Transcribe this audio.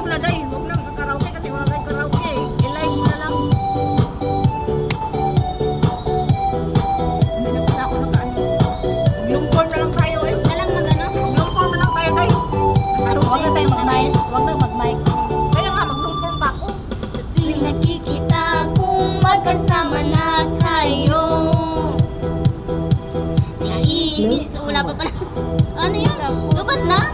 na day. Huwag lang karaoke kasi wala tayong karaoke. I-live mo na lang. Hindi na pala ako nakaano. Long form na lang tayo eh. Nalang mag-ano? Long form na lang tayo day. Huwag na tayo mag-mic. Huwag na mag-mic. Kaya nga, mag-long form pa ako. Tuwing nakikita kung magkasama na kayo. Naiinis. Wala pa pala. Ano yun? Lubad na?